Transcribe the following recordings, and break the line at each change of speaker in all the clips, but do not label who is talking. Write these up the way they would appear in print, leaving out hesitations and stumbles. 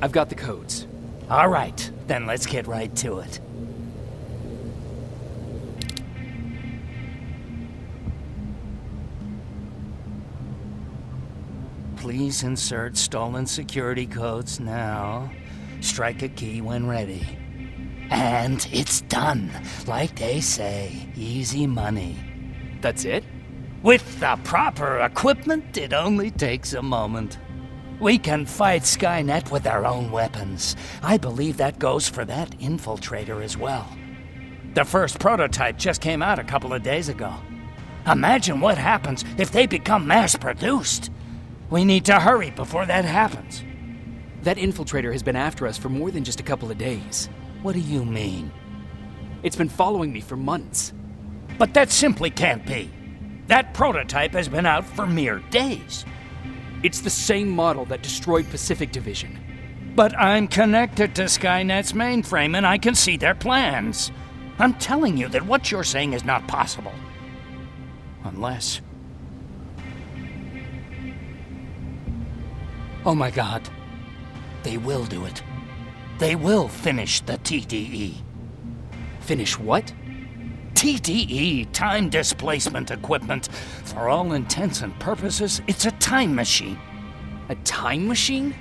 I've got the codes.
All right, then let's get right to it. Please insert stolen security codes now. Strike a key when ready. And it's done. Like they say, easy money.
That's it?
With the proper equipment, it only takes a moment. We can fight Skynet with our own weapons. I believe that goes for that infiltrator as well. The first prototype just came out a couple of days ago. Imagine what happens if they become mass-produced. We need to hurry before that happens.
That infiltrator has been after us for more than just a couple of days.
What do you mean?
It's been following me for months.
But that simply can't be. That prototype has been out for mere days.
It's the same model that destroyed Pacific Division.
But I'm connected to Skynet's mainframe and I can see their plans. I'm telling you that what you're saying is not possible. Unless... Oh my God. They will do it. They will finish the TDE.
Finish what?
TDE, time displacement equipment. For all intents and purposes, it's a time machine.
A time machine?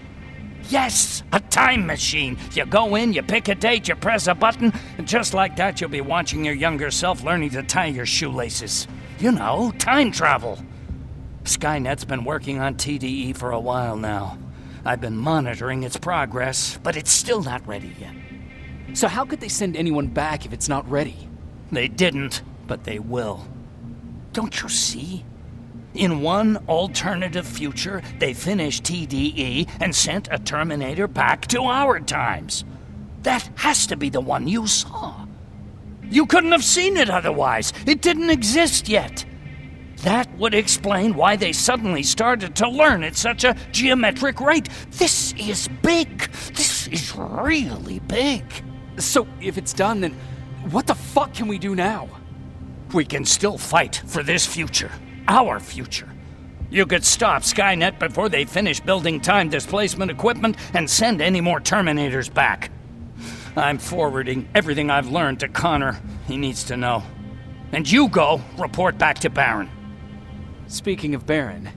Yes, a time machine. You go in, you pick a date, you press a button, and just like that you'll be watching your younger self learning to tie your shoelaces. You know, time travel. Skynet's been working on TDE for a while now. I've been monitoring its progress, but it's still not ready yet.
So how could they send anyone back if it's not ready?
They didn't, but they will. Don't you see? In one alternative future, they finished TDE and sent a Terminator back to our times. That has to be the one you saw. You couldn't have seen it otherwise. It didn't exist yet. That would explain why they suddenly started to learn at such a geometric rate. This is big. This is really big.
So, if it's done, then what the fuck can we do now?
We can still fight for this future. Our future. You could stop Skynet before they finish building time displacement equipment and send any more Terminators back. I'm forwarding everything I've learned to Connor. He needs to know. And you go report back to Baron.
Speaking of Baron,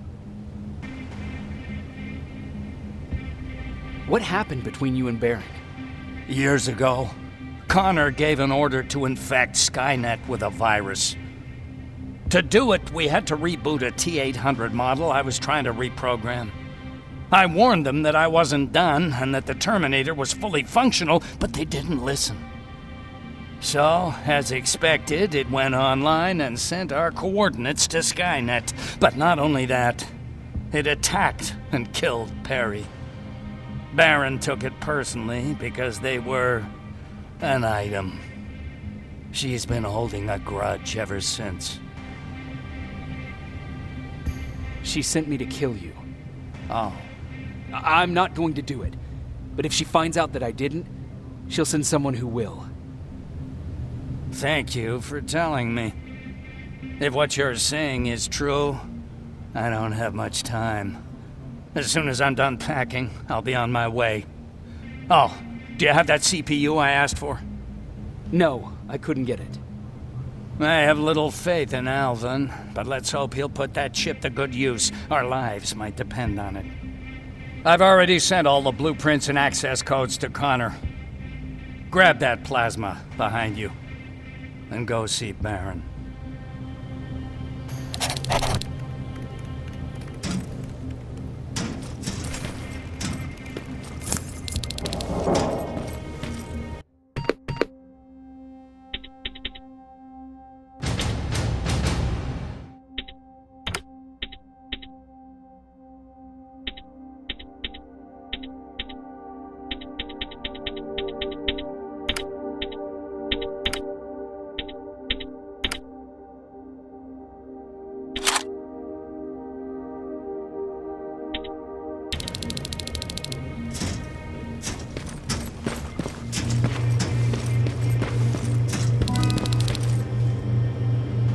what happened between you and Baron?
Years ago, Connor gave an order to infect Skynet with a virus. To do it, we had to reboot a T-800 model I was trying to reprogram. I warned them that I wasn't done and that the Terminator was fully functional, but they didn't listen. So, as expected, it went online and sent our coordinates to Skynet. But not only that, it attacked and killed Perry. Baron took it personally because they were an item. She's been holding a grudge ever since.
She sent me to kill you.
Oh.
I'm not going to do it. But if she finds out that I didn't, she'll send someone who will.
Thank you for telling me. If what you're saying is true, I don't have much time. As soon as I'm done packing, I'll be on my way. Oh, do you have that CPU I asked for?
No, I couldn't get it.
I have little faith in Alvin, but let's hope he'll put that chip to good use. Our lives might depend on it. I've already sent all the blueprints and access codes to Connor. Grab that plasma behind you, and go see Baron.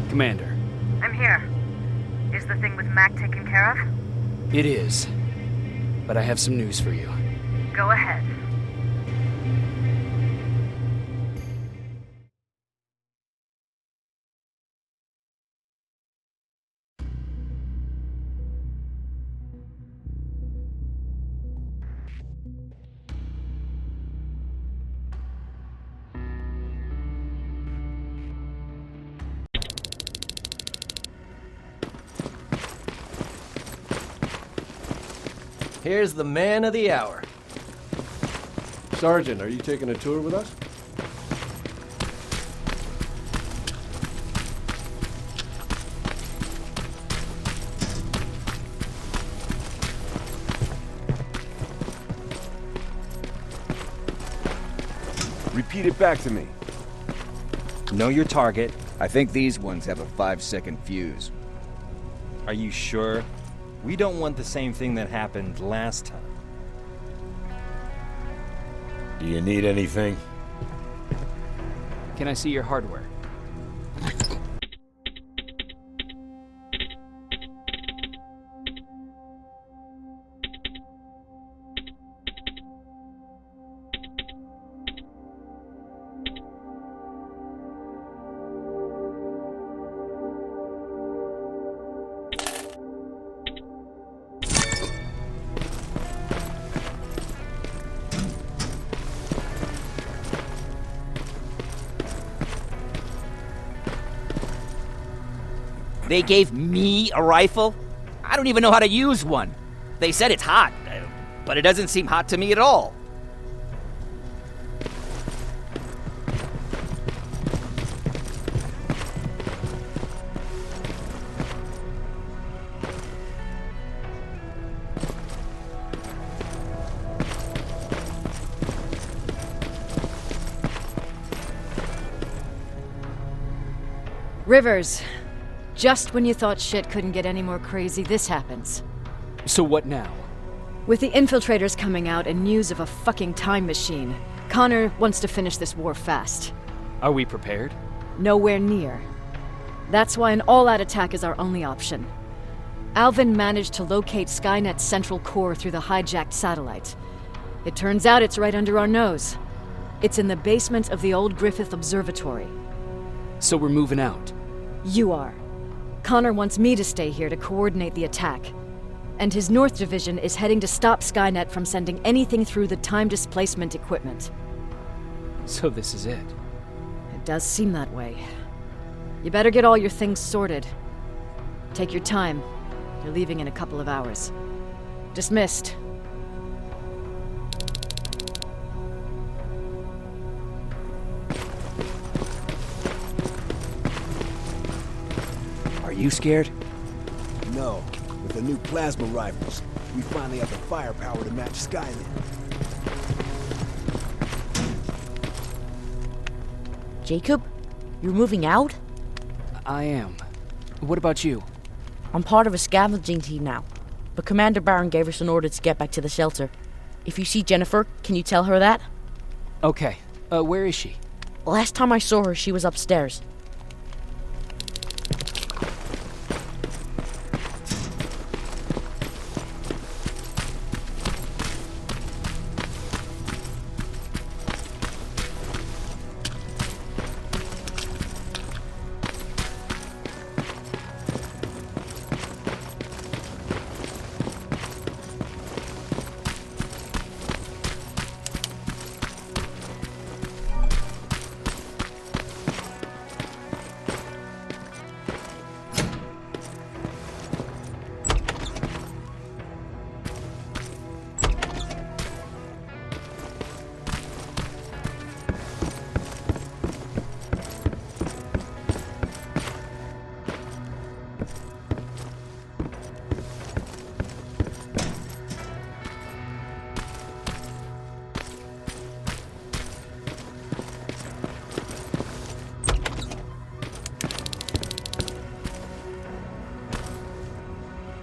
Commander.
I'm here. Is the thing with Mac taken care of?
It is. But I have some news for you.
Go ahead.
Here's the man of the hour.
Sergeant, are you taking a tour with us?
Repeat it back to me.
Know your target. I think these ones have a 5-second fuse.
Are you sure? We don't want the same thing that happened last time.
Do you need anything?
Can I see your hardware?
They gave me a rifle? I don't even know how to use one. They said it's hot, but it doesn't seem hot to me at all.
Rivers. Just when you thought shit couldn't get any more crazy, this happens.
So what now?
With the infiltrators coming out and news of a fucking time machine, Connor wants to finish this war fast.
Are we prepared?
Nowhere near. That's why an all-out attack is our only option. Alvin managed to locate Skynet's central core through the hijacked satellite. It turns out it's right under our nose. It's in the basement of the old Griffith Observatory.
So we're moving out.
You are. Connor wants me to stay here to coordinate the attack. And his North Division is heading to stop Skynet from sending anything through the time displacement equipment.
So this is it.
It does seem that way. You better get all your things sorted. Take your time. You're leaving in a couple of hours. Dismissed.
Are you scared?
No. With the new plasma rifles, we finally have the firepower to match Skynet.
Jacob? You're moving out?
I am. What about you?
I'm part of a scavenging team now, but Commander Barron gave us an order to get back to the shelter. If you see Jennifer, can you tell her that?
Okay. Where is she?
Last time I saw her, she was upstairs.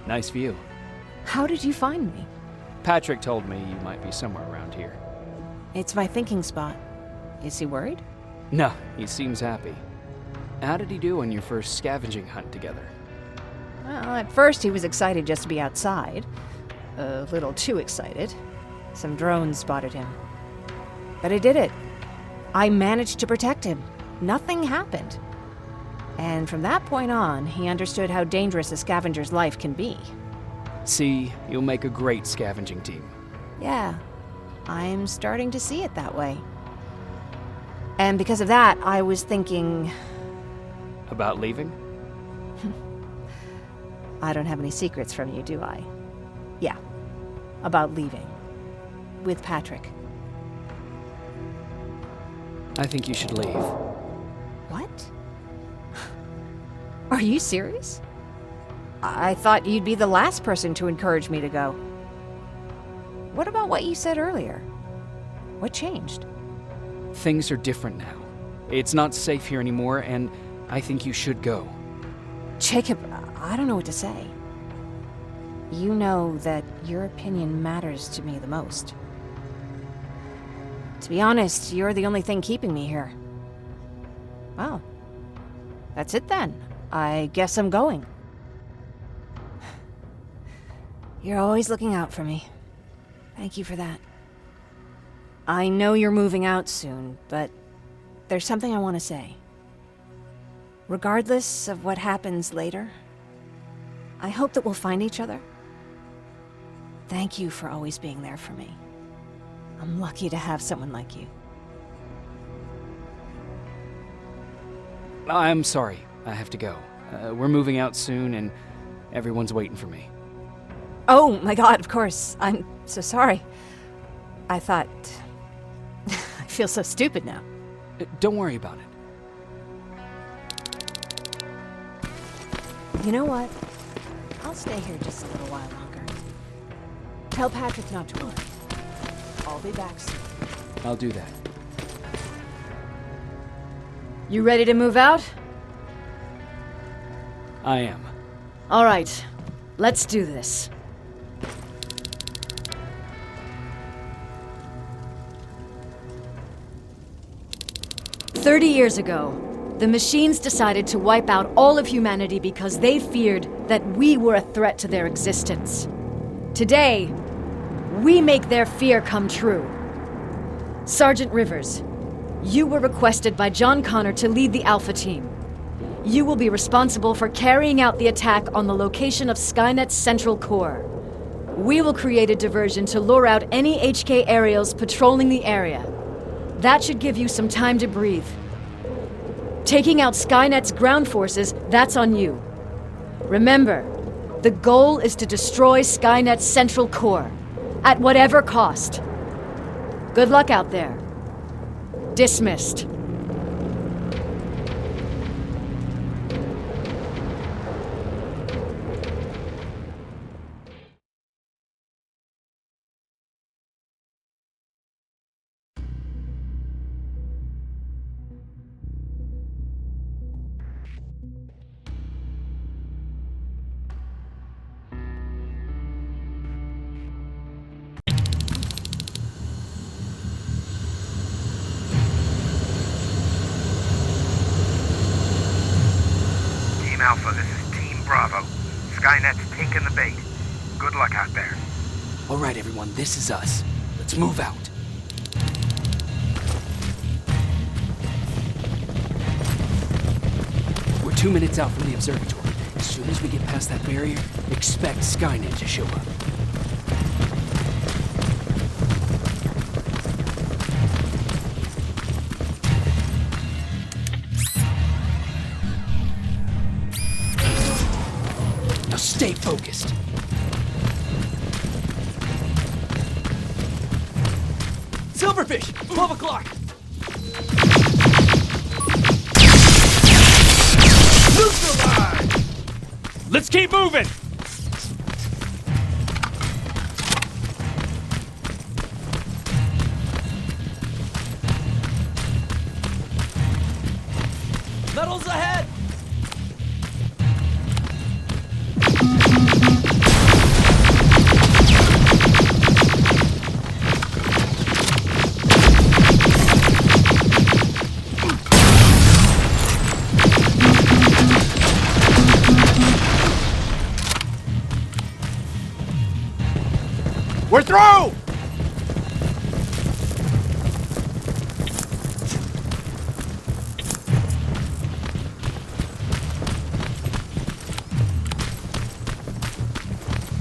Nice view.
How did you find me?
Patrick told me you might be somewhere around here.
It's my thinking spot. Is he worried?
No, he seems happy. How did he do on your first scavenging hunt together?
Well, at first he was excited just to be outside. A little too excited. Some drones spotted him. But I did it. I managed to protect him. Nothing happened. And from that point on, he understood how dangerous a scavenger's life can be.
See, you'll make a great scavenging team.
Yeah, I'm starting to see it that way. And because of that, I was thinking...
About leaving?
I don't have any secrets from you, do I? Yeah, about leaving. With Patrick.
I think you should leave.
What? Are you serious? I thought you'd be the last person to encourage me to go. What about what you said earlier? What changed?
Things are different now. It's not safe here anymore, and I think you should go.
Jacob, I don't know what to say. You know that your opinion matters to me the most. To be honest, you're the only thing keeping me here. Well, that's it then. I guess I'm going. You're always looking out for me. Thank you for that. I know you're moving out soon, but there's something I want to say. Regardless of what happens later, I hope that we'll find each other. Thank you for always being there for me. I'm lucky to have someone like you.
I'm sorry. I have to go. We're moving out soon, and everyone's waiting for me.
Oh my god, of course. I'm so sorry. I thought... I feel so stupid now.
Don't worry about it.
You know what? I'll stay here just a little while longer. Tell Patrick not to worry. I'll be back soon.
I'll do that.
You ready to move out?
I am.
All right, let's do this. "30 years ago, the machines decided to wipe out all of humanity because they feared that we were a threat to their existence. Today, we make their fear come true. Sergeant Rivers, you were requested by John Connor to lead the Alpha team. You will be responsible for carrying out the attack on the location of Skynet's central core. We will create a diversion to lure out any HK aerials patrolling the area. That should give you some time to breathe. Taking out Skynet's ground forces, that's on you. Remember, the goal is to destroy Skynet's central core, at whatever cost. Good luck out there. Dismissed."
Alpha, this is Team Bravo. Skynet's taking the bait. Good luck out there.
All right, everyone, this is us. Let's move out. We're 2 minutes out from the observatory. As soon as we get past that barrier, expect Skynet to show up. Stay focused.
Silverfish! 12 o'clock!
Neutralized!
Let's keep moving!
Metals ahead!
We're through!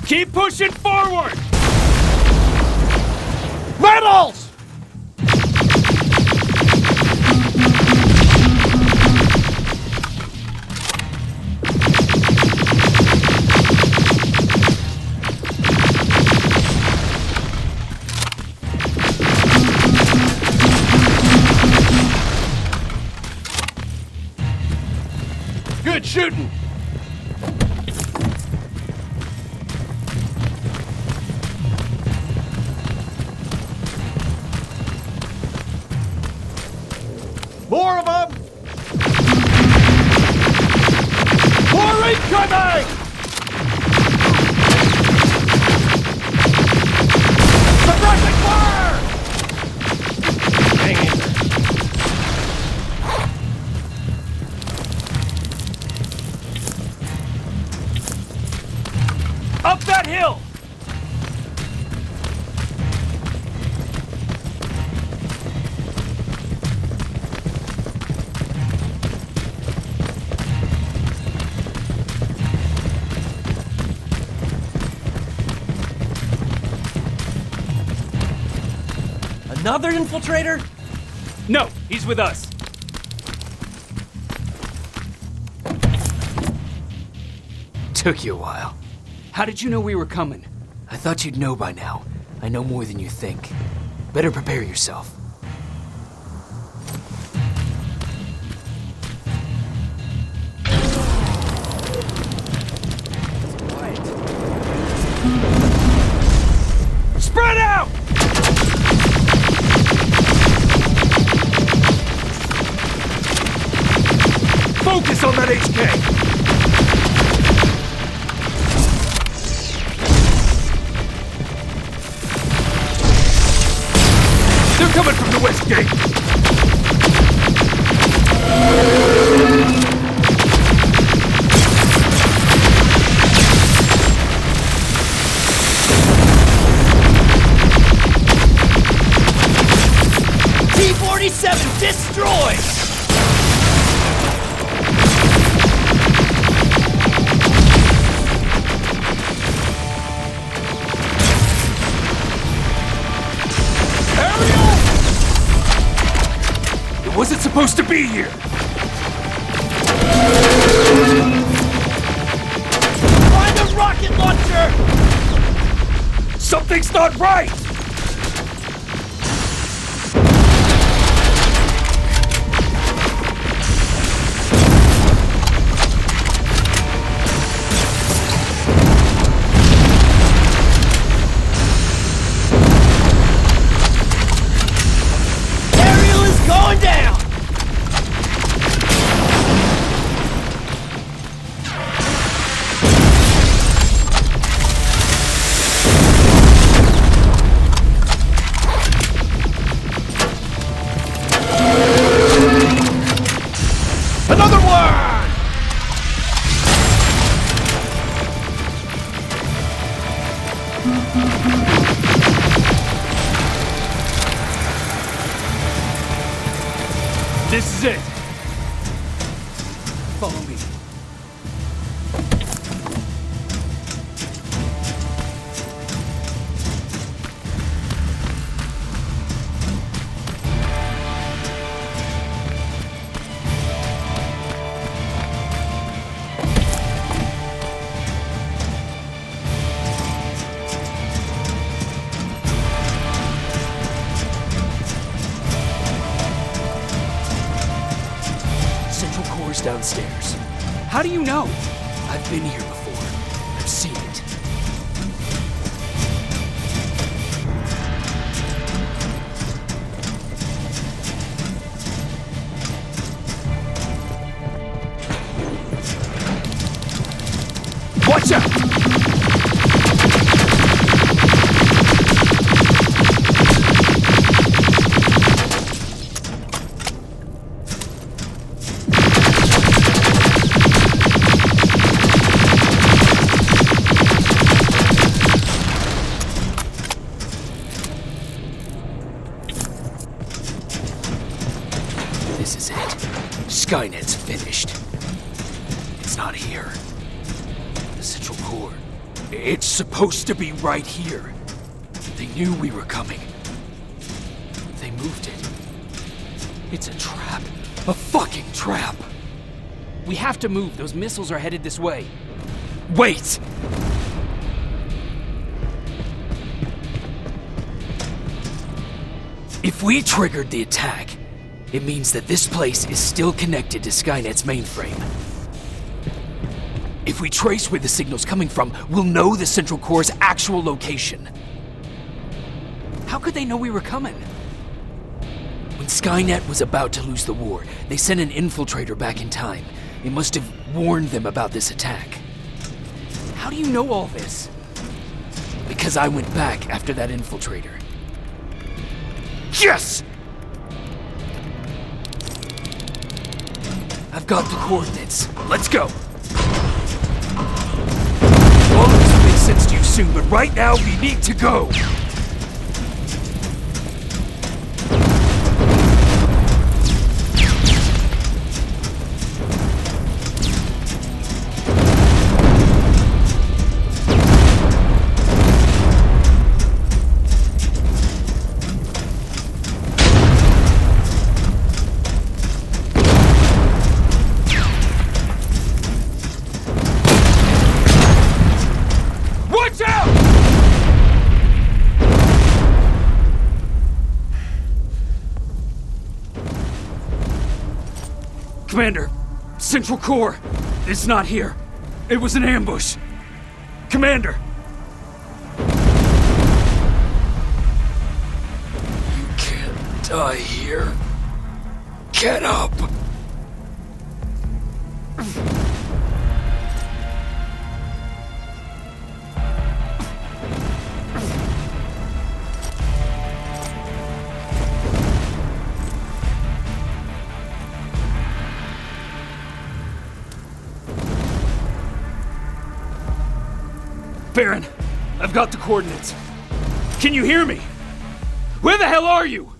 Keep pushing forward!
Reynolds!
Good shooting!
More of them! More incoming! Suppressing fire! Hang in there.
Up that hill!
Another infiltrator?
No, he's with us. Took you a while. How did you know we were coming? I thought you'd know by now. I know more than you think. Better prepare yourself. Spread out! Focus on that HK! They're coming from the west gate!
T-47 destroyed!
Wasn't supposed to be here!
Find a rocket launcher!
Something's not right!
Going down!
Another one!
This is it! Follow me. Downstairs. How do you know? I've been here before. I've seen it. Watch out! is it. Skynet's finished. It's not here. The central core. It's supposed to be right here. They knew we were coming. They moved it. It's a trap. A fucking trap!
We have to move. Those missiles are headed this way.
Wait! If we triggered the attack, it means that this place is still connected to Skynet's mainframe. If we trace where the signal's coming from, we'll know the Central Core's actual location.
How could they know we were coming?
When Skynet was about to lose the war, they sent an infiltrator back in time. It must have warned them about this attack.
How do you know all this?
Because I went back after that infiltrator. Yes! I've got the coordinates. Let's go. All of this will make sense to you soon, but right now we need to go. Commander, Central Core, it's not here. It was an ambush. Commander! You can't die here. Get up! Baron, I've got the coordinates. Can you hear me? Where the hell are you?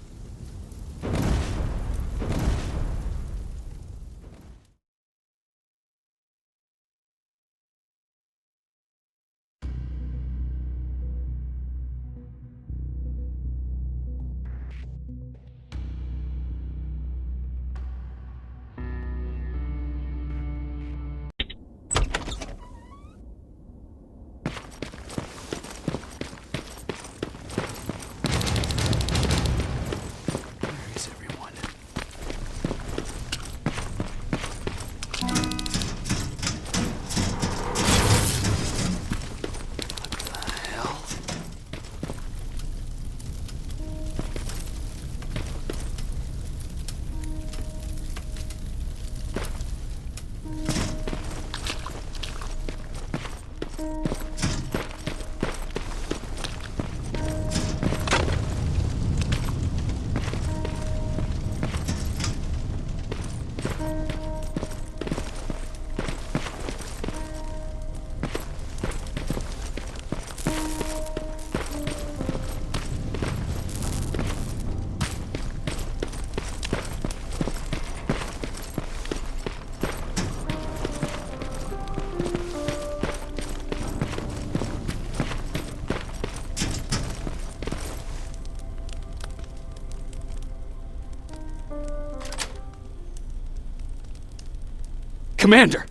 Commander!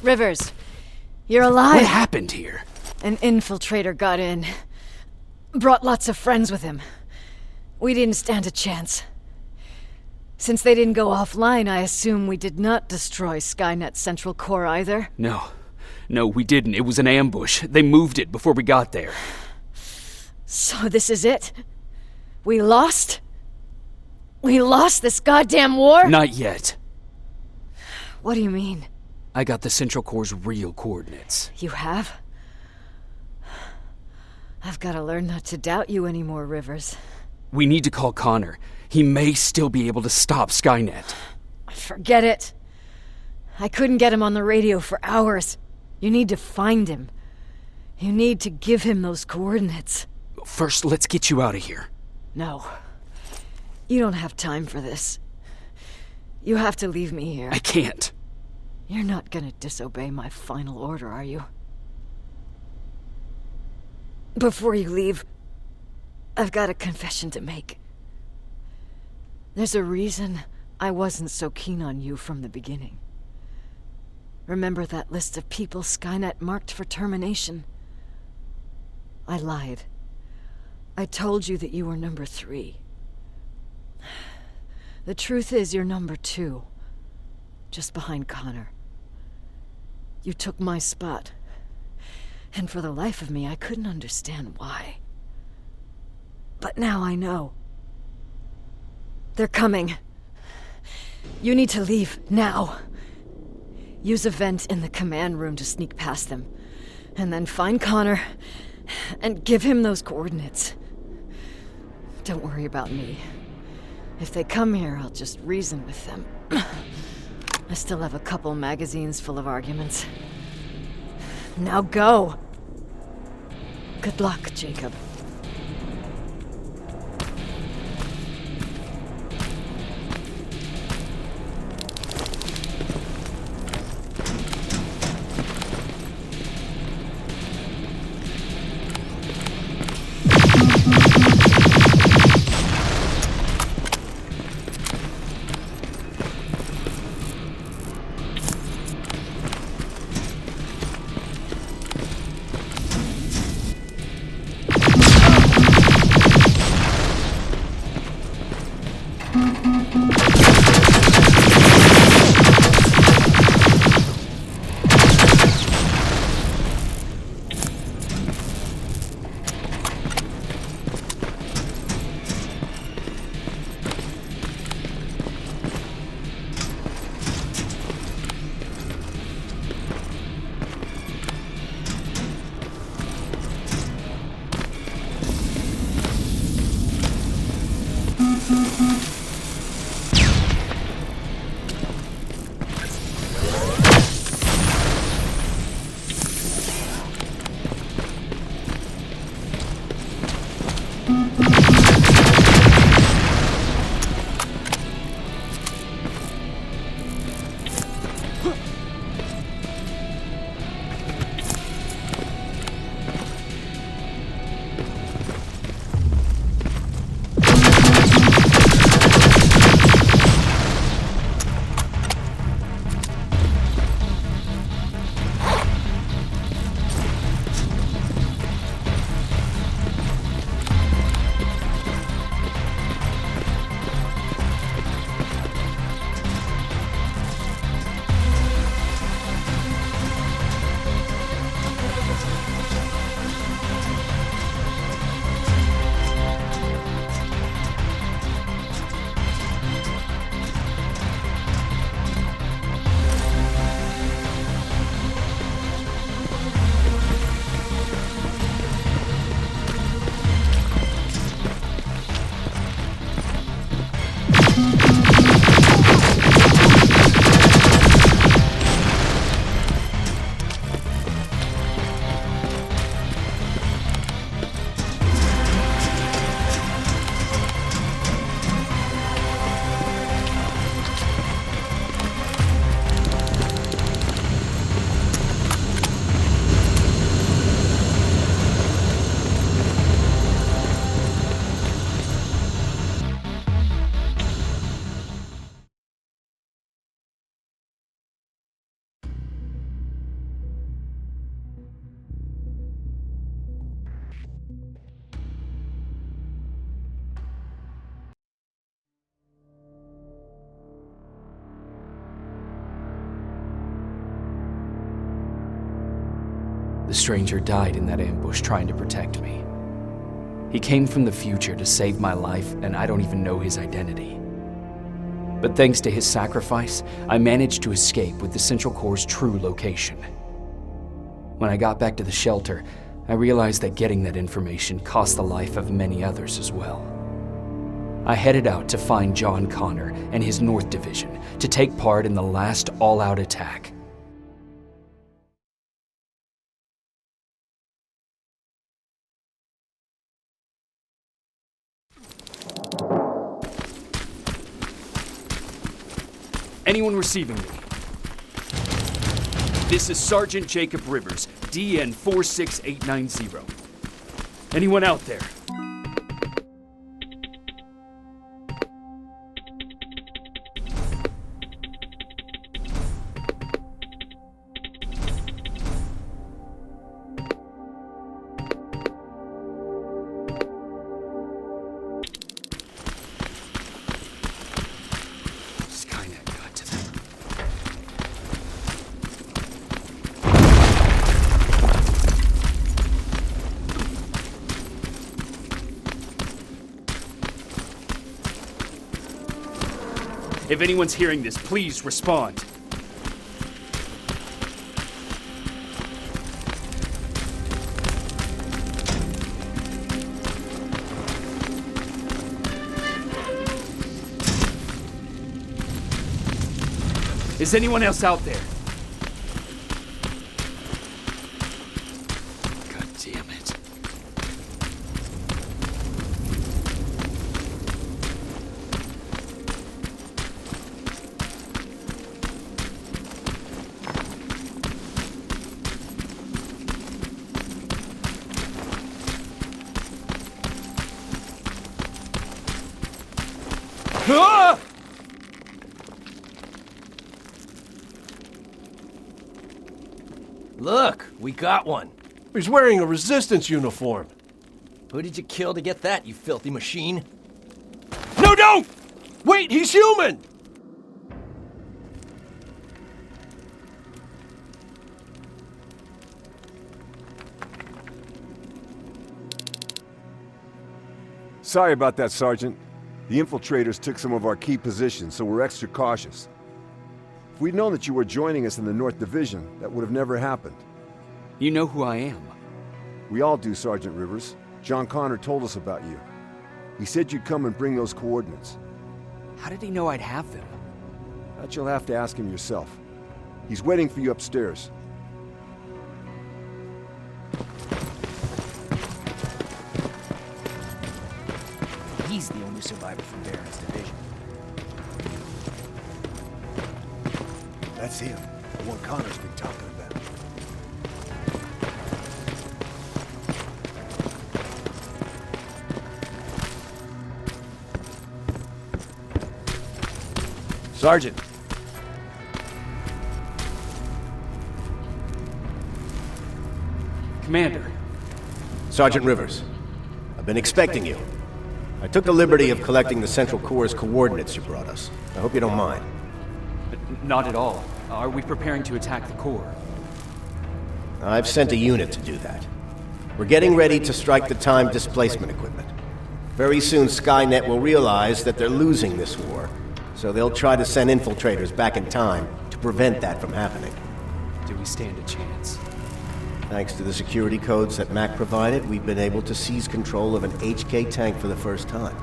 Rivers, you're alive.
What happened here?
An infiltrator got in. Brought lots of friends with him. We didn't stand a chance. Since they didn't go offline, I assume we did not destroy Skynet's central core either?
No, we didn't. It was an ambush. They moved it before we got there.
So this is it? We lost? We lost this goddamn war?
Not yet.
What do you mean?
I got the Central Core's real coordinates.
You have? I've got to learn not to doubt you anymore, Rivers.
We need to call Connor. He may still be able to stop Skynet.
Forget it. I couldn't get him on the radio for hours. You need to find him. You need to give him those coordinates.
First, let's get you out of here.
No. You don't have time for this. You have to leave me here.
I can't.
You're not gonna disobey my final order, are you? Before you leave, I've got a confession to make. There's a reason I wasn't so keen on you from the beginning. Remember that list of people Skynet marked for termination? I lied. I told you that you were number 3. The truth is you're number 2, just behind Connor. You took my spot, and for the life of me, I couldn't understand why. But now I know. They're coming. You need to leave, now. Use a vent in the command room to sneak past them, and then find Connor, and give him those coordinates. Don't worry about me. If they come here, I'll just reason with them. I still have a couple magazines full of arguments. Now go! Good luck, Jacob.
The stranger died in that ambush trying to protect me. He came from the future to save my life, and I don't even know his identity. But thanks to his sacrifice, I managed to escape with the Central Core's true location. When I got back to the shelter, I realized that getting that information cost the life of many others as well. I headed out to find John Connor and his North Division to take part in the last all-out attack.
Anyone receiving me? This is Sergeant Jacob Rivers, DN 46890. Anyone out there?
Skynet got to them.
If anyone's hearing this, please respond. Is anyone else out there?
God damn it.
Ah!
Look, we got one.
He's wearing a Resistance uniform.
Who did you kill to get that, you filthy machine?
No, don't! Wait, he's human!
Sorry about that, Sergeant. The infiltrators took some of our key positions, so we're extra cautious. If we'd known that you were joining us in the North Division, that would have never happened.
You know who I am.
We all do, Sergeant Rivers. John Connor told us about you. He said you'd come and bring those coordinates.
How did he know I'd have them?
That you'll have to ask him yourself. He's waiting for you upstairs.
He's the only survivor from Baron's division.
That's him. The one Connor's been talking about.
Sergeant.
Commander.
Sergeant Rivers, I've been expecting you. I took the liberty of collecting the Central Core's coordinates you brought us. I hope you don't mind.
Not at all. Are we preparing to attack the core?
I've sent a unit to do that. We're getting ready to strike the time displacement equipment. Very soon Skynet will realize that they're losing this war, so they'll try to send infiltrators back in time to prevent that from happening.
Do we stand a chance?
Thanks to the security codes that Mac provided, we've been able to seize control of an HK tank for the first time.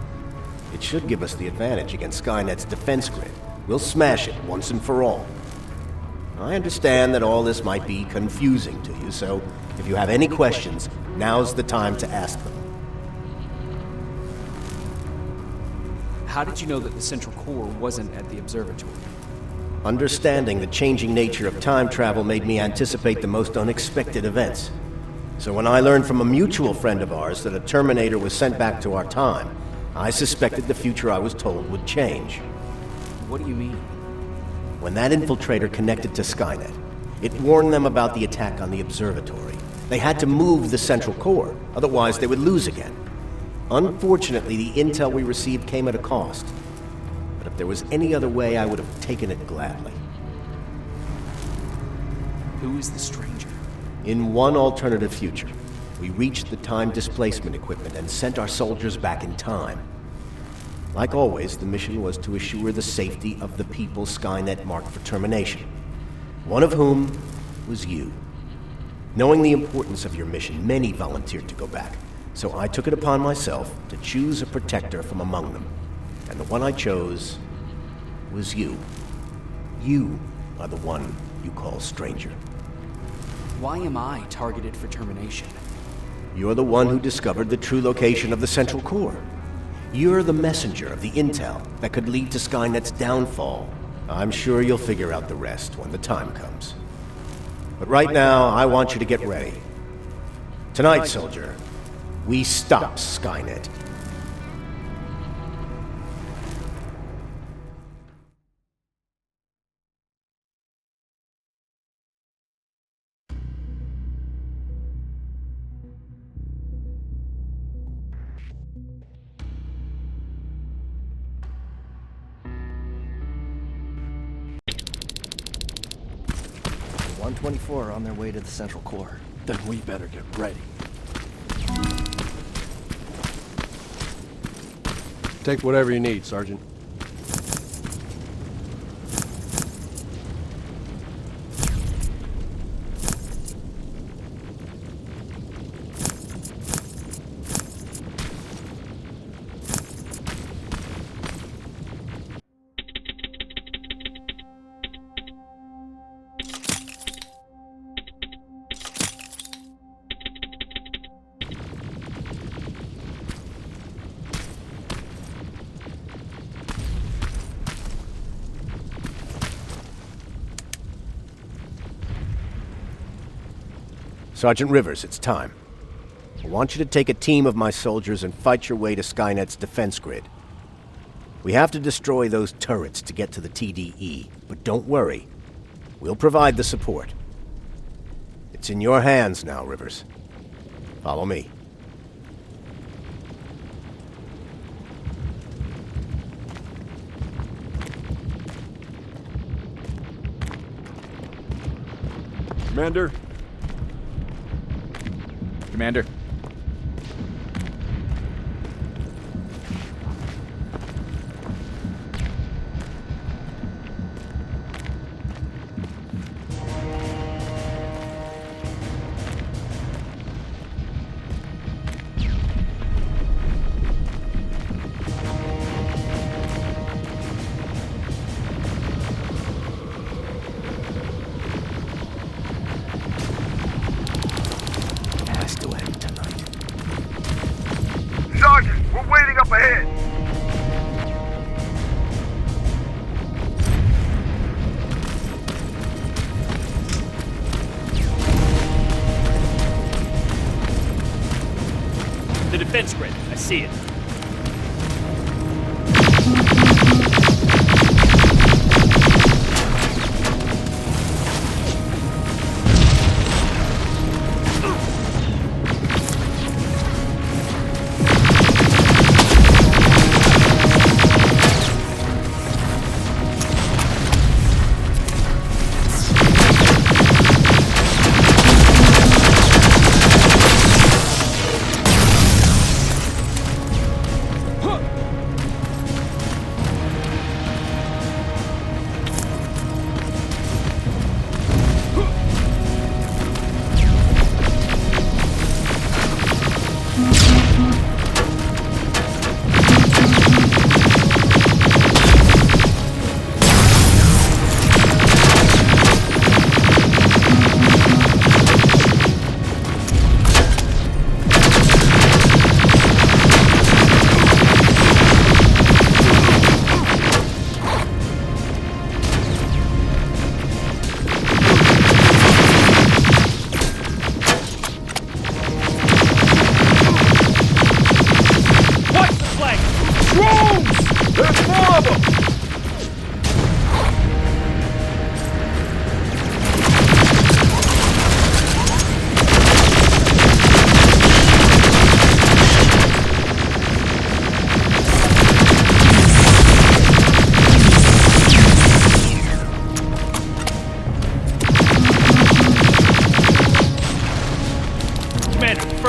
It should give us the advantage against Skynet's defense grid. We'll smash it once and for all. I understand that all this might be confusing to you, so if you have any questions, now's the time to ask them.
How did you know that the Central Core wasn't at the observatory?
Understanding the changing nature of time travel made me anticipate the most unexpected events. So when I learned from a mutual friend of ours that a Terminator was sent back to our time, I suspected the future I was told would change.
What do you mean?
When that infiltrator connected to Skynet, it warned them about the attack on the observatory. They had to move the Central Core, otherwise they would lose again. Unfortunately, the intel we received came at a cost. But if there was any other way, I would have taken it gladly.
Who is the stranger?
In one alternative future, we reached the time displacement equipment and sent our soldiers back in time. Like always, the mission was to assure the safety of the people Skynet marked for termination. One of whom was you. Knowing the importance of your mission, many volunteered to go back. So I took it upon myself to choose a protector from among them. And the one I chose was you. You are the one you call stranger.
Why am I targeted for termination?
You're the one who discovered the true location of the Central Core. You're the messenger of the intel that could lead to Skynet's downfall. I'm sure you'll figure out the rest when the time comes. But right now, I want you to get ready. Tonight, soldier, we stop Skynet.
.124 on their way to the central core.
Then we better get ready. Take whatever you need, Sergeant.
Sergeant Rivers, it's time. I want you to take a team of my soldiers and fight your way to Skynet's defense grid. We have to destroy those turrets to get to the TDE, but don't worry. We'll provide the support. It's in your hands now, Rivers. Follow me.
Commander?
Commander.
Sergeant, we're waiting up ahead.
The defense grid. I see it.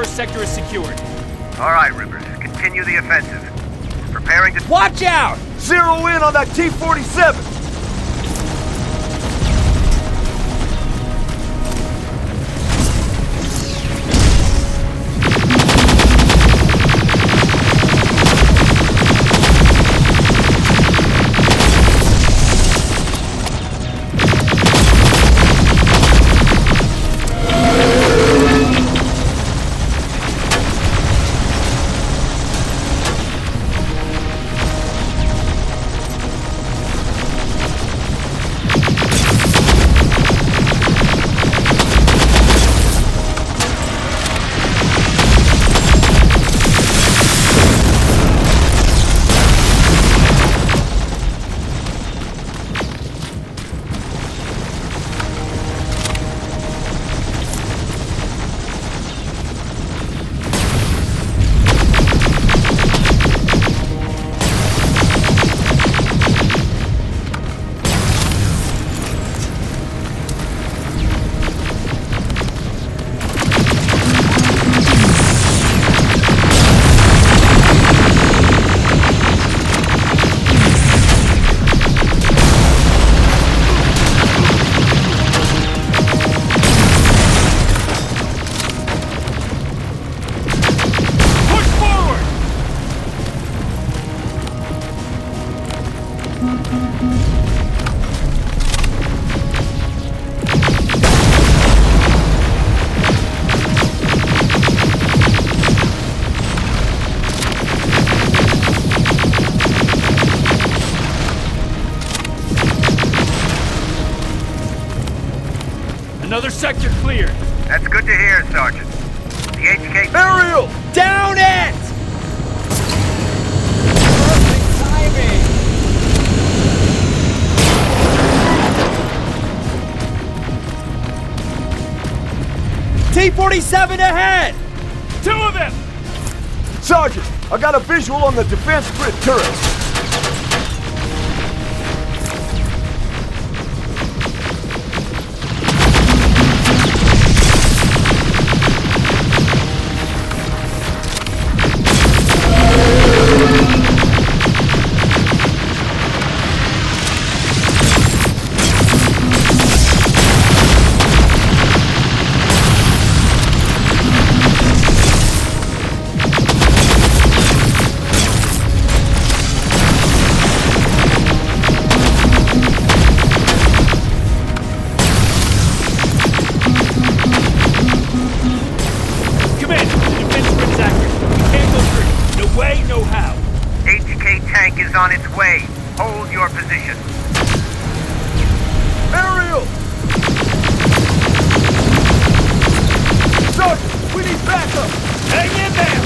Sector is secured.
All right, Rivers. Continue the offensive. Preparing to...
Watch out! Zero in on that T-47!
Another sector cleared.
That's good to hear, Sergeant. The HK...
Ariel!
Down it!
Perfect timing!
T-47 ahead!
2 of them!
Sergeant, I got a visual on the defense grid turrets.
On its way. Hold your position.
Ariel! Sergeant, we need backup!
Hang in there!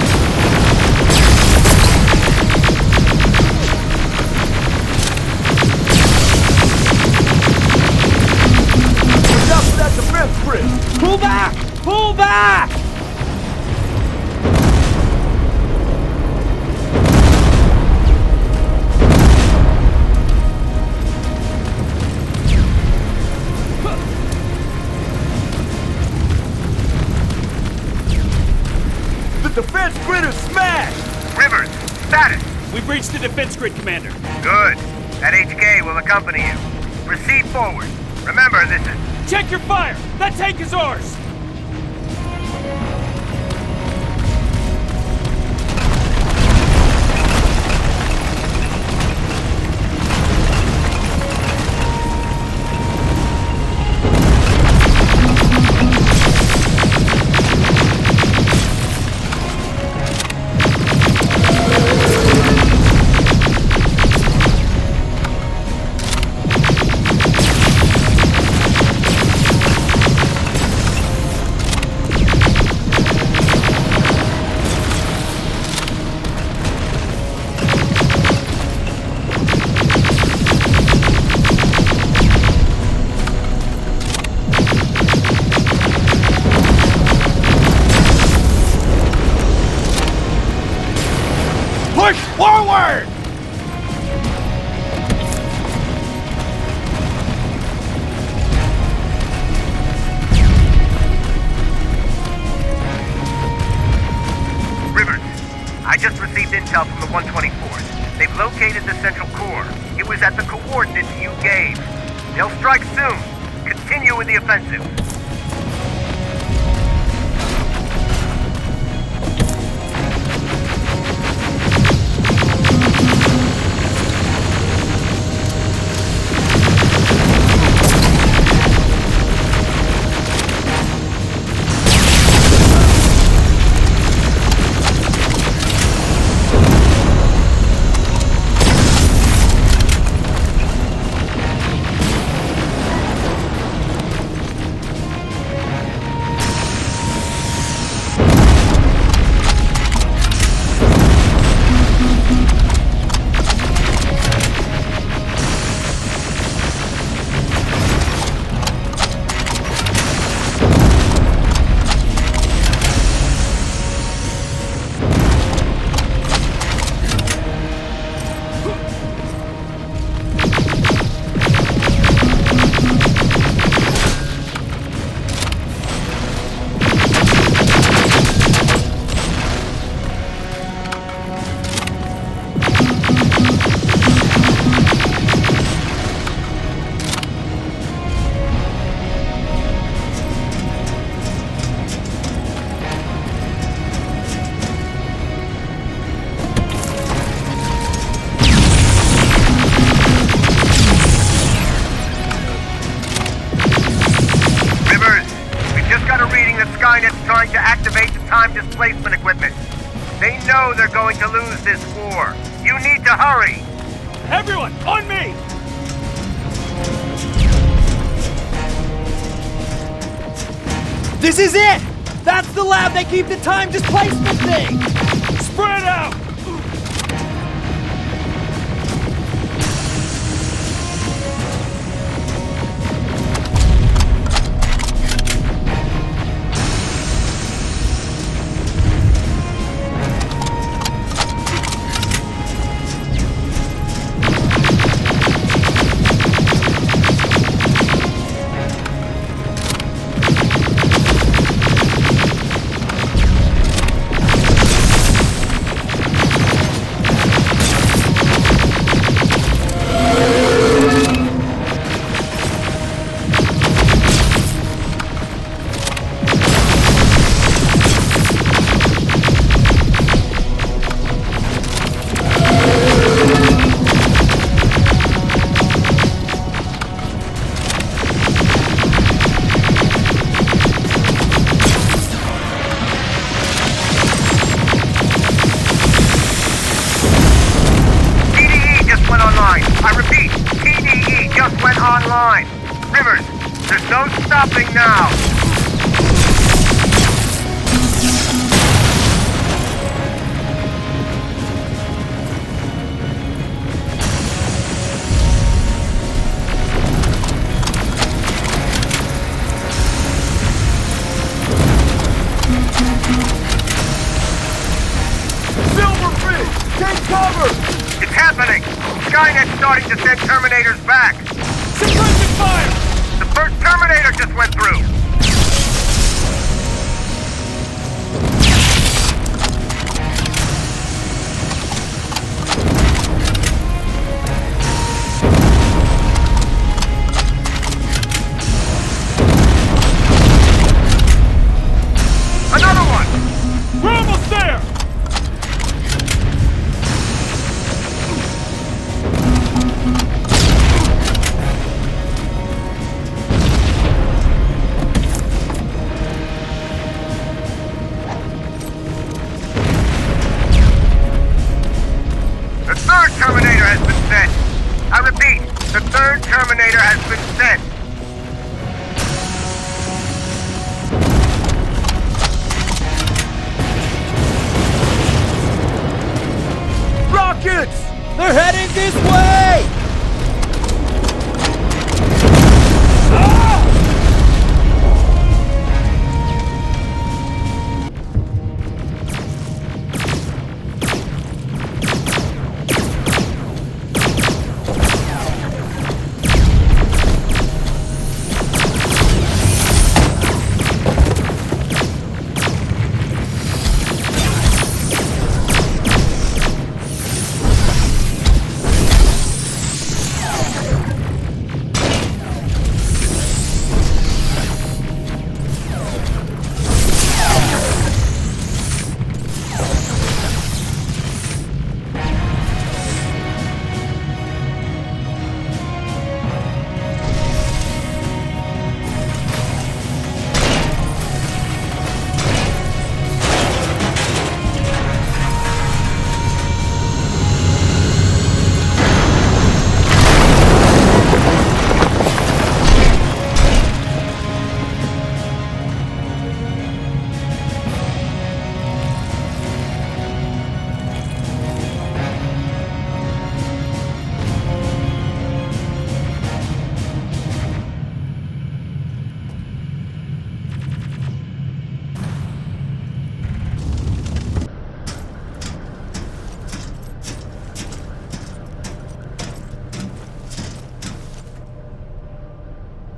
Watch out for that defense grid!
Pull back! Pull back!
The defense grid is smashed!
Rivers, status!
We've reached the defense grid, Commander.
Good. That HK will accompany you. Proceed forward. Remember, this is...
Check your fire! That tank is ours!
Push forward!
Rivers, I just received intel from the 124th. They've located the central core. It was at the coordinates you gave. They'll strike soon. Continue with the offensive. Skynet's trying to activate the time displacement equipment. They know they're going to lose this war. You need to hurry!
Everyone, on me!
This is it! That's the lab they keep the time displacement thing! Spread out!
Online. Rivers, there's no stopping now.
Silverfish, take cover!
It's happening. Skynet's starting to send Terminators back.
Suppressive fire!
The first Terminator just went through! Another one!
We're almost there!
Terminator has been sent. I repeat, the third Terminator has been sent.
Rockets! They're heading this way!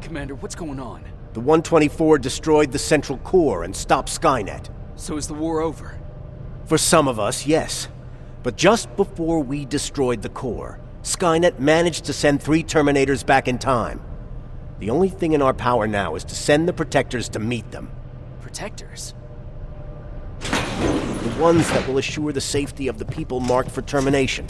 Commander, what's going on?
The 124 destroyed the central core and stopped Skynet.
So is the war over?
For some of us, yes. But just before we destroyed the core, Skynet managed to send 3 Terminators back in time. The only thing in our power now is to send the Protectors to meet them.
Protectors?
The ones that will assure the safety of the people marked for termination.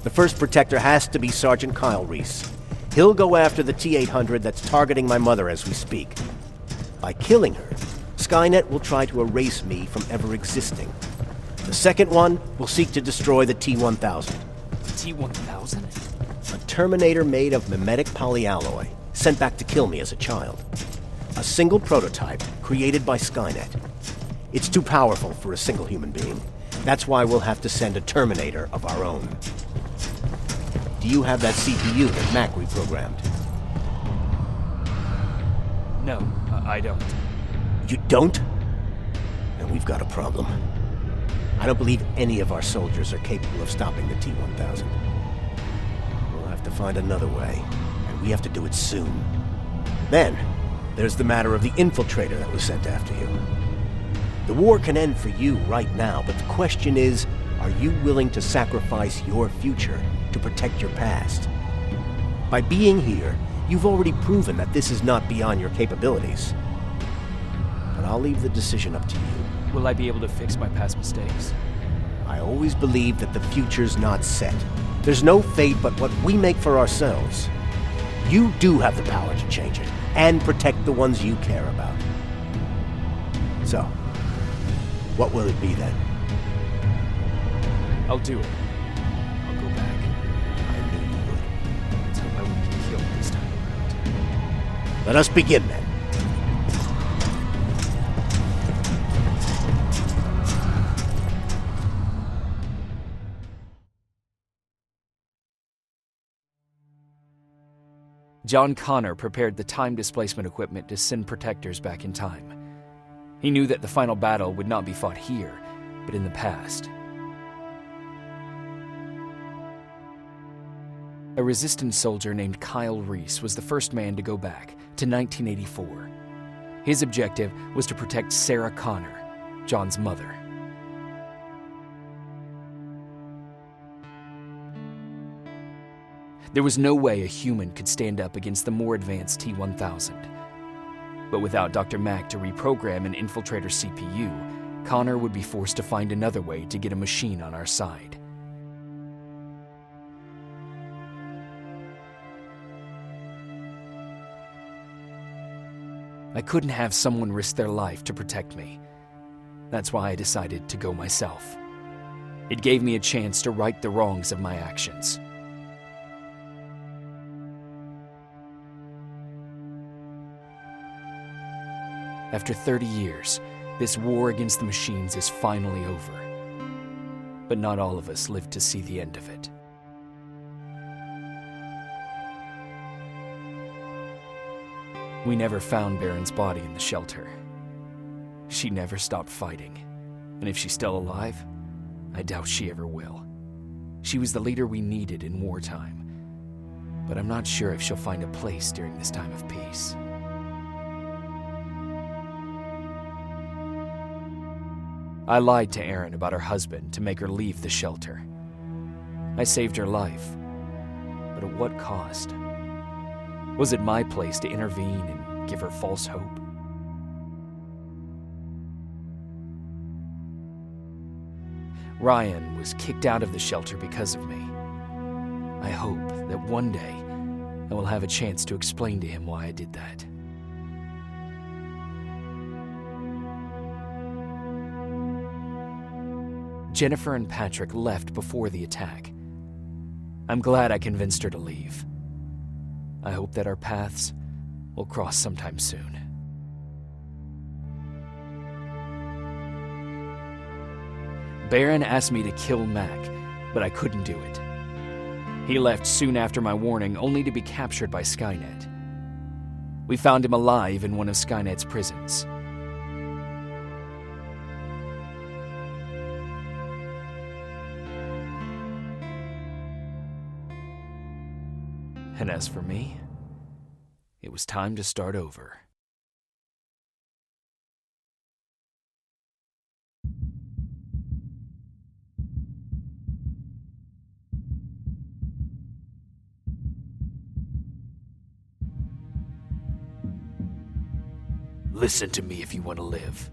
The first Protector has to be Sergeant Kyle Reese. He'll go after the T-800 that's targeting my mother as we speak. By killing her, Skynet will try to erase me from ever existing. The second one will seek to destroy the T-1000.
T-1000?
A Terminator made of mimetic polyalloy, sent back to kill me as a child. A single prototype created by Skynet. It's too powerful for a single human being. That's why we'll have to send a Terminator of our own. Do you have that CPU that Mac reprogrammed?
No, I don't.
You don't? Then we've got a problem. I don't believe any of our soldiers are capable of stopping the T-1000. We'll have to find another way, and we have to do it soon. Then, there's the matter of the infiltrator that was sent after you. The war can end for you right now, but the question is, are you willing to sacrifice your future to protect your past? By being here, you've already proven that this is not beyond your capabilities. But I'll leave the decision up to you.
Will I be able to fix my past mistakes?
I always believe that the future's not set. There's no fate but what we make for ourselves. You do have the power to change it, and protect the ones you care about. So, what will it be then?
I'll do it. I'll go back.
I knew you would.
Let's hope I won't get killed this time around.
Let us begin then.
John Connor prepared the time displacement equipment to send protectors back in time. He knew that the final battle would not be fought here, but in the past. A Resistance soldier named Kyle Reese was the first man to go back to 1984. His objective was to protect Sarah Connor, John's mother. There was no way a human could stand up against the more advanced T-1000. But without Dr. Mack to reprogram an infiltrator CPU, Connor would be forced to find another way to get a machine on our side. I couldn't have someone risk their life to protect me. That's why I decided to go myself. It gave me a chance to right the wrongs of my actions. After 30 years, this war against the machines is finally over. But not all of us lived to see the end of it. We never found Baron's body in the shelter. She never stopped fighting, and if she's still alive, I doubt she ever will. She was the leader we needed in wartime, but I'm not sure if she'll find a place during this time of peace. I lied to Erin about her husband to make her leave the shelter. I saved her life, but at what cost? Was it my place to intervene and give her false hope? Ryan was kicked out of the shelter because of me. I hope that one day I will have a chance to explain to him why I did that. Jennifer and Patrick left before the attack. I'm glad I convinced her to leave. I hope that our paths will cross sometime soon. Baron asked me to kill Mac, but I couldn't do it. He left soon after my warning, only to be captured by Skynet. We found him alive in one of Skynet's prisons. And as for me, it was time to start over. Listen to me if you want to live.